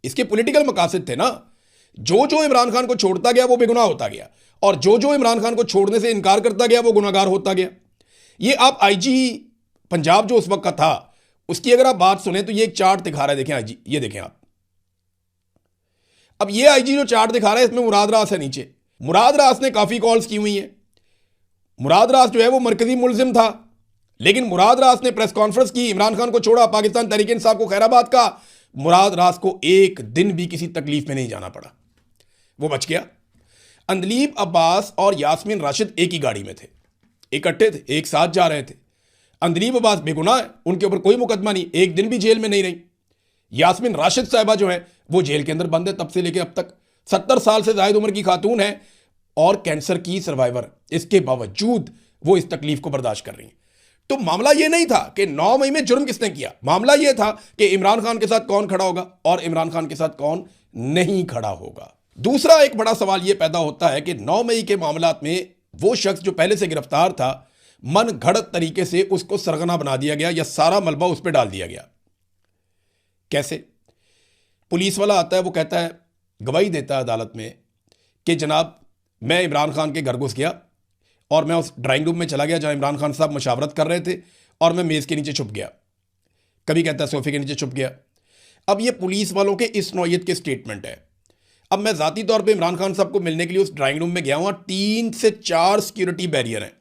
इसके पॉलिटिकल मकासद थे ना। जो जो इमरान खान को छोड़ता गया वो बेगुनाह होता गया, और जो जो इमरान खान को छोड़ने से इनकार करता गया वो गुनाहगार होता गया। ये आप आईजी पंजाब जो उस वक्त का था उसकी अगर आप बात सुने तो ये एक चार्ट दिखा रहा है, देखें आईजी, ये देखें आप। अब ये आईजी जो चार्ट दिखा रहा है इसमें मुराद रास है नीचे। मुराद रास ने काफी कॉल्स की हुई है। मुराद रास जो है वो मरकजी मुलजिम था, लेकिन मुराद रास ने प्रेस कॉन्फ्रेंस की, इमरान खान को छोड़ा, पाकिस्तान तहरीक इंसाफ को खैराबाद का। मुराद रास को एक दिन भी किसी तकलीफ में नहीं जाना पड़ा, वो बच गया। अंदलीब अब्बास और यास्मीन राशिद एक ही गाड़ी में थे, इकट्ठे थे, एक साथ जा रहे थे। अंदलीब अब्बास बेगुनाह है, उनके ऊपर कोई मुकदमा नहीं, एक दिन भी जेल में नहीं रही। यास्मीन राशिद साहिबा जो है वो जेल के अंदर बंद है तब से लेकर अब तक। 70 साल से ज्यादा उम्र की खातून है और कैंसर की सर्वाइवर, इसके बावजूद वो इस तकलीफ को बर्दाश्त कर रही हैं। तो मामला ये नहीं था कि 9 मई में जुर्म किसने किया, मामला ये था कि इमरान खान के साथ कौन खड़ा होगा और इमरान खान के साथ कौन नहीं खड़ा होगा। दूसरा एक बड़ा सवाल यह पैदा होता है कि 9 मई के मामलात में वो शख्स जो पहले से गिरफ्तार था, मन घड़त तरीके से उसको सरगना बना दिया गया या सारा मलबा उस पर डाल दिया गया। कैसे? पुलिस वाला आता है, वो कहता है, गवाही देता है अदालत में कि जनाब मैं इमरान खान के घर घुस गया और मैं उस ड्राइंग रूम में चला गया जहां इमरान खान साहब मुशावरत कर रहे थे, और मैं मेज़ के नीचे छुप गया। कभी कहता है सोफे के नीचे छुप गया। अब ये पुलिस वालों के इस नौयत के स्टेटमेंट है। अब मैं ज़ाती तौर पे इमरान खान साहब को मिलने के लिए उस ड्राइंग रूम में गया हूँ, 3 से 4 सिक्योरिटी बैरियर हैं।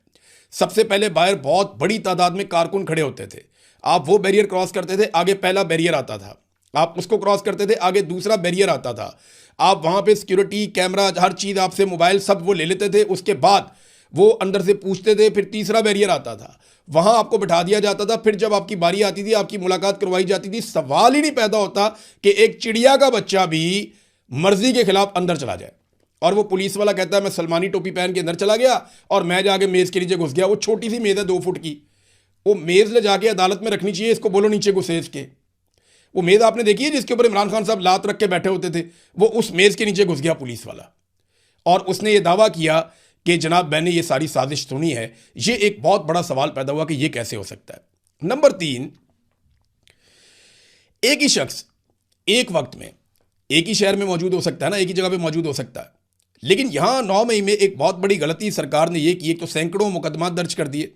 सबसे पहले बाहर बहुत बड़ी तादाद में कारकुन खड़े होते थे, आप वो बैरियर क्रॉस करते थे, आगे पहला बैरियर आता था, आप उसको क्रॉस करते थे, आगे दूसरा बैरियर आता था, आप वहां पे सिक्योरिटी कैमरा हर चीज़ आपसे, मोबाइल सब वो ले लेते थे। उसके बाद वो अंदर से पूछते थे, फिर तीसरा बैरियर आता था, वहां आपको बिठा दिया जाता था। फिर जब आपकी बारी आती थी, आपकी मुलाकात करवाई जाती थी। सवाल ही नहीं पैदा होता कि एक चिड़िया का बच्चा भी मर्जी के खिलाफ अंदर चला जाए। और वो पुलिस वाला कहता है मैं सलमानी टोपी पहन के अंदर चला गया और मैं जाके मेज़ के नीचे घुस गया। वो छोटी सी मेज़ है 2 फुट की, वो मेज़ ले जाके अदालत में रखनी चाहिए, इसको बोलो नीचे घुसेज के। वो मेज़ आपने देखी है जिसके ऊपर इमरान खान साहब लात रख के बैठे होते थे, वो उस मेज़ के नीचे घुस गया पुलिस वाला, और उसने ये दावा किया कि जनाब मैंने ये सारी साजिश सुनी है। ये एक बहुत बड़ा सवाल पैदा हुआ कि ये कैसे हो सकता है। नंबर 3, एक ही शख्स एक वक्त में एक ही शहर में मौजूद हो सकता है ना, एक ही जगह पे मौजूद हो सकता है, लेकिन यहां 9 मई में एक बहुत बड़ी गलती सरकार ने यह की, एक तो सैकड़ों मुकदमा दर्ज कर दिए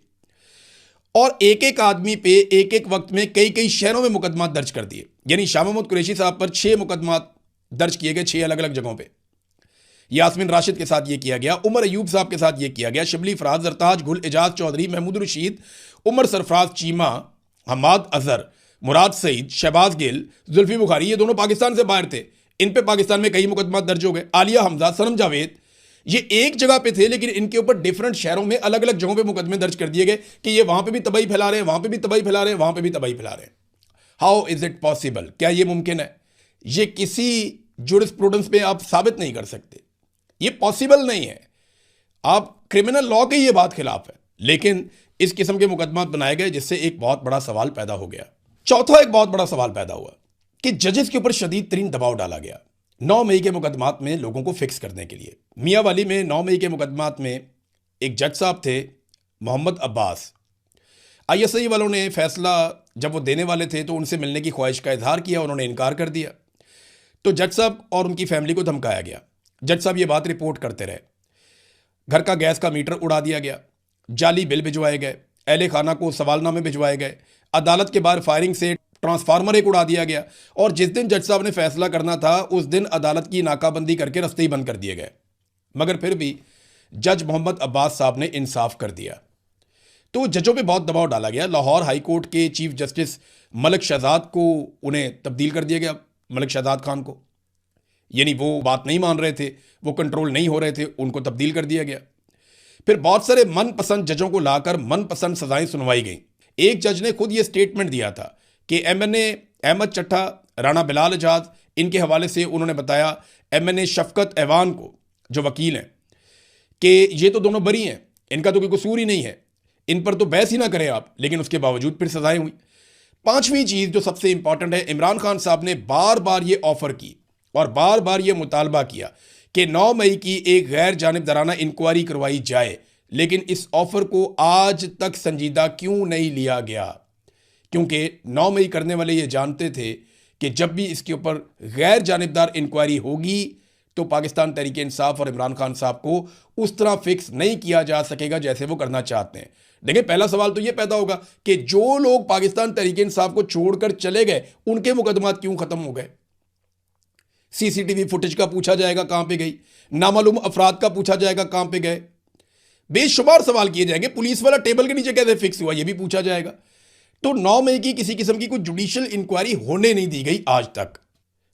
और एक एक आदमी पे एक एक वक्त में कई कई शहरों में मुकदमा दर्ज कर दिए। यानी शाह महमूद कुरैशी साहब पर 6 मुकदमा दर्ज किए गए, 6 अलग अलग जगहों पे। यास्मीन राशिद के साथ ये किया गया, उमर अयूब साहब के साथ ये किया गया, शिबली फराज, जरताज गुल, एजाज चौधरी, महमूद रशीद, उमर सरफराज चीमा, हमाद अजहर, मुराद सईद, शहबाज गिल, जुल्फी बुखारी, ये दोनों पाकिस्तान से बाहर थे, इन पे पाकिस्तान में कई मुकदमा दर्ज हो गए। आलिया हमजा, सनम जावेद, ये एक जगह पे थे लेकिन इनके ऊपर डिफरेंट शहरों में अलग अलग जगहों पे मुकदमे दर्ज कर दिए गए कि ये वहां पे भी तबाही फैला रहे हैं, वहां पे भी तबाही फैला रहे हैं, वहां पे भी तबाही फैला रहे हैं। How is it possible? क्या ये मुमकिन है? ये किसी जुरिस्प्रूडेंस पे आप साबित नहीं कर सकते, ये पॉसिबल नहीं है। आप क्रिमिनल लॉ के ये बात खिलाफ है, लेकिन इस किस्म के मुकदमा बनाए गए जिससे एक बहुत बड़ा सवाल पैदा हो गया। चौथा एक बहुत बड़ा सवाल पैदा हुआ कि जजेस के ऊपर शदीद तरीन दबाव डाला गया 9 मई के मुकदमात में लोगों को फिक्स करने के लिए। मियाँ वाली में 9 मई के मुकदमात में एक जज साहब थे मोहम्मद अब्बास। ISI वालों ने फैसला जब वो देने वाले थे तो उनसे मिलने की ख्वाहिश का इजहार किया, उन्होंने इनकार कर दिया, तो जज साहब और उनकी फैमिली को धमकाया गया। जज साहब ये बात रिपोर्ट करते रहे, घर का गैस का मीटर उड़ा दिया गया, जाली बिल भिजवाए गए, अहले खाना को सवालनामे भिजवाए गए, अदालत के बाहर फायरिंग से ट्रांसफार्मर एक उड़ा दिया गया, और जिस दिन जज साहब ने फैसला करना था उस दिन अदालत की नाकाबंदी करके रास्ते ही बंद कर दिए गए। मगर फिर भी जज मोहम्मद अब्बास साहब ने इंसाफ कर दिया, तो जजों पे बहुत दबाव डाला गया। लाहौर हाई कोर्ट के चीफ जस्टिस मलिक शहजाद को उन्हें तब्दील कर दिया गया, मलिक शहजाद खान को, यानी वो बात नहीं मान रहे थे, वो कंट्रोल नहीं हो रहे थे, उनको तब्दील कर दिया गया। फिर बहुत सारे मनपसंद जजों को लाकर मनपसंद सजाएं सुनवाई गई। एक जज ने खुद ये स्टेटमेंट दिया था कि MNA अहमद चट्टा, राणा बिलाल एजाज, इनके हवाले से उन्होंने बताया MNA शफकत ऐवान को जो वकील हैं कि ये तो दोनों बरी हैं, इनका तो कोई कसूर ही नहीं है, इन पर तो बहस ही ना करें आप, लेकिन उसके बावजूद फिर सजाएं हुई। 5वीं चीज़ जो सबसे इंपॉर्टेंट है, इमरान खान साहब ने बार बार ये ऑफर की और बार बार ये मुतालबा किया कि 9 मई की एक गैर जानिबदाराना इंक्वायरी करवाई जाए, लेकिन इस ऑफर को आज तक संजीदा क्यों नहीं लिया गया? क्योंकि 9 मई करने वाले ये जानते थे कि जब भी इसके ऊपर गैर जानिबदार इंक्वायरी होगी तो पाकिस्तान तहरीक इंसाफ और इमरान खान साहब को उस तरह फिक्स नहीं किया जा सकेगा जैसे वो करना चाहते हैं। देखिए, पहला सवाल तो ये पैदा होगा कि जो लोग पाकिस्तान तहरीक इंसाफ को छोड़कर चले गए उनके मुकदमात क्यों खत्म हो गए। सीसीटीवी फुटेज का पूछा जाएगा कहां पे गई, नामालूम अफराद का पूछा जाएगा कहां पे गए, बेशुमार सवाल किए जाएंगे। पुलिस वाला टेबल के नीचे कैसे फिक्स हुआ, यह भी पूछा जाएगा। तो 9 मई की किसी किस्म की कोई जुडिशियल इंक्वायरी होने नहीं दी गई आज तक।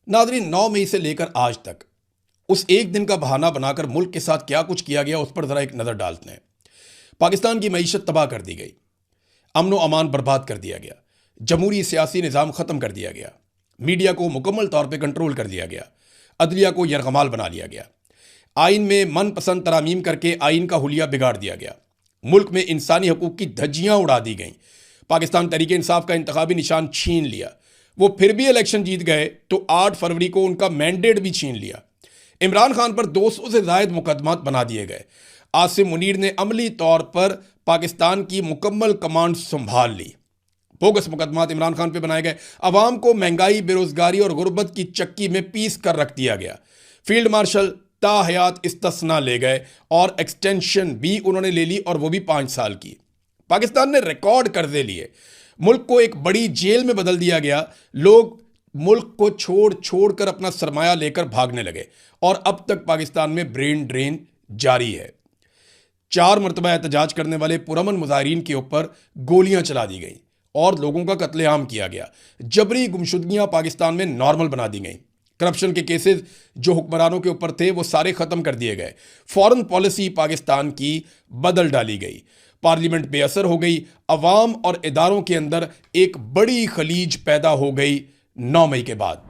नाज़रीन, 9 मई से लेकर आज तक उस एक दिन का बहाना बनाकर मुल्क के साथ क्या कुछ किया गया उस पर जरा एक नजर डालते हैं। पाकिस्तान की मईशत तबाह कर दी गई, अमन व अमान बर्बाद कर दिया गया, जमहूरी सियासी निज़ाम ख़त्म कर दिया गया, मीडिया को मुकम्मल तौर पर कंट्रोल कर दिया गया, अदलिया को यरगमाल बना लिया गया, आइन में मनपसंद तरामीम करके आइन का हुलिया बिगाड़ दिया गया, मुल्क में इंसानी हकूक़ की धज्जियाँ उड़ा दी गईं, पाकिस्तान तहरीक इंसाफ का इंतखाबी निशान छीन लिया। वो फिर भी इलेक्शन जीत गए तो 8 फरवरी को उनका मैंडेट भी छीन लिया। इमरान खान पर 200 से ज़ायद मुकदमात बना दिए गए। आसिम मुनीर ने अमली तौर पर पाकिस्तान की मुकम्मल कमांड संभाल ली। बोगस मुकदमात इमरान खान पे बनाए गए। अवाम को महंगाई, बेरोजगारी और गुर्बत की चक्की में पीस कर रख दिया गया। फील्ड मार्शल ताहयात इस्तिस्ना ले गए और एक्सटेंशन भी उन्होंने ले ली, और वो भी 5 साल की। पाकिस्तान ने रिकॉर्ड कर्जे लिए, मुल्क को एक बड़ी जेल में बदल दिया गया। लोग मुल्क को छोड़ छोड़ कर अपना सरमाया लेकर भागने लगे, और अब तक पाकिस्तान में ब्रेन ड्रेन जारी है। 4 मरतबा एहतजाज करने वाले पुरअमन मुजाहिरीन के ऊपर गोलियां चला दी गई और लोगों का कत्लेआम किया गया। जबरी गुमशुदगियां पाकिस्तान में नॉर्मल बना दी गई। करप्शन के केसेस जो हुक्मरानों के ऊपर थे वो सारे ख़त्म कर दिए गए। फॉरेन पॉलिसी पाकिस्तान की बदल डाली गई। पार्लियामेंट बेअसर हो गई। अवाम और इदारों के अंदर एक बड़ी खलीज पैदा हो गई 9 मई के बाद।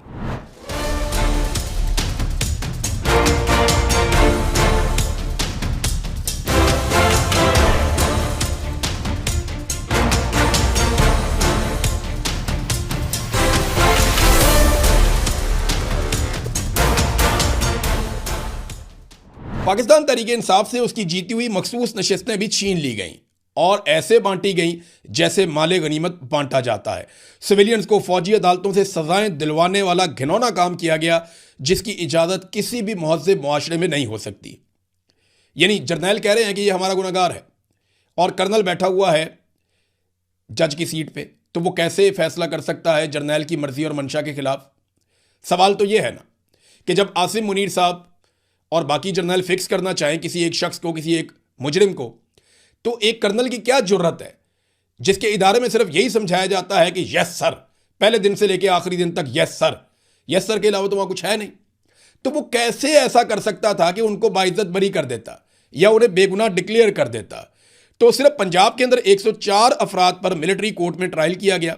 पाकिस्तान तहरीक इंसाफ से उसकी जीती हुई मखसूस नशिस्तें भी छीन ली गईं और ऐसे बांटी गईं जैसे माले गनीमत बांटा जाता है। सिविलियंस को फौजी अदालतों से सजाएं दिलवाने वाला घिनौना काम किया गया जिसकी इजाज़त किसी भी मुहज़्ज़ब मुआशरे में नहीं हो सकती। यानी जर्नैल कह रहे हैं कि ये हमारा गुनहगार है और कर्नल बैठा हुआ है जज की सीट पे, तो वो कैसे फैसला कर सकता है जर्नैल की मर्जी और मंशा के खिलाफ। सवाल तो ये है ना कि जब आसिम मुनीर साहब और बाकी जर्नल फिक्स करना चाहें किसी एक शख्स को, किसी एक मुजरिम को, तो एक कर्नल की क्या जुर्रत है जिसके इदारे में सिर्फ यही समझाया जाता है कि यस सर, पहले दिन से लेकर आखिरी दिन तक यस सर के अलावा तो वहां कुछ है नहीं। तो वो कैसे ऐसा कर सकता था कि उनको बाइज्जत बरी कर देता या उन्हें बेगुनाह डिक्लेयर कर देता। तो सिर्फ पंजाब के अंदर 104 अफराद पर मिलिट्री कोर्ट में ट्रायल किया गया,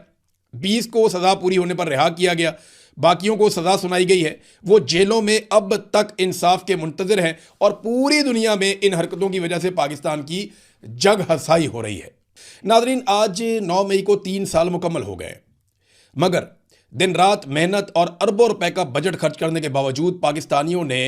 20 को सजा पूरी होने पर रिहा किया गया, बाकियों को सजा सुनाई गई है। वो जेलों में अब तक इंसाफ के मुंतजर हैं और पूरी दुनिया में इन हरकतों की वजह से पाकिस्तान की जग हसाई हो रही है। नाजरीन, आज 9 मई को 3 साल मुकम्मल हो गए, मगर दिन रात मेहनत और अरबों रुपए का बजट खर्च करने के बावजूद पाकिस्तानियों ने